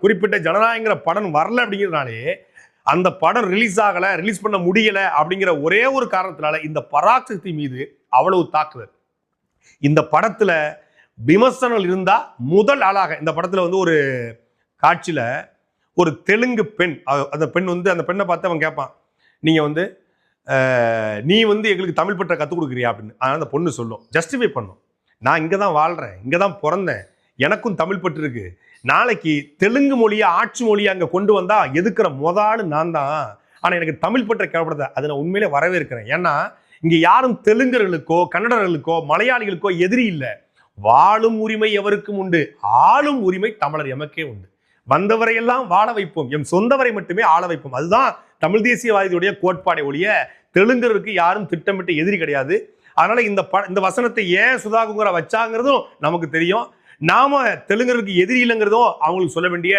குறிப்பிட்ட ஜனநாயகங்கிற படம் வரல அப்படிங்கிறதுனாலே அந்த படம் ரிலீஸ் ஆகல, ரிலீஸ் பண்ண முடியல அப்படிங்கிற ஒரே ஒரு காரணத்தினால இந்த பராசக்தி மீது அவ்வளவு தாக்குதல். இந்த படத்துல விமர்சனம் இருந்தா முதல் ஆளாக இந்த படத்துல வந்து ஒரு காட்சியில ஒரு தெலுங்கு பெண், அந்த பெண் வந்து அந்த பெண்ணை பார்த்து அவன் கேட்பான், நீங்க வந்து நீ வந்து எங்களுக்கு தமிழ் பற்ற கற்றுக் கொடுக்குறியா அப்படின்னு. அதனால அந்த பொண்ணு சொல்லும், ஜஸ்டிஃபை பண்ணும், நான் இங்கே தான் வாழ்கிறேன், இங்கே தான் பிறந்தேன், எனக்கும் தமிழ் பற்று இருக்கு, நாளைக்கு தெலுங்கு மொழியை ஆட்சி மொழியை அங்கே கொண்டு வந்தா எதுக்குற முதல் நான் தான், ஆனால் எனக்கு தமிழ் பற்ற கேட்கப்படுத அதை நான் உண்மையிலே வரவேற்கிறேன். ஏன்னா இங்கே யாரும் தெலுங்கர்களுக்கோ கன்னடர்களுக்கோ மலையாளிகளுக்கோ எதிரி இல்லை. வாழும் உரிமை எவருக்கும் உண்டு, ஆளும் உரிமை தமிழர் எமக்கே உண்டு. வந்தவரையெல்லாம் வாழ வைப்போம், எம் சொந்தவரை மட்டுமே ஆள வைப்போம். அதுதான் தமிழ் தேசியவாதியுடைய கோட்பாடை ஒழிய தெலுங்கருக்கு யாரும் திட்டமிட்டு எதிரி கிடையாது. அதனால இந்த வசனத்தை ஏன் சுதாகுங்கரை வச்சாங்கிறதும் நமக்கு தெரியும். நாம தெலுங்கருக்கு எதிரி இல்லைங்கிறதும் அவங்களுக்கு சொல்ல வேண்டிய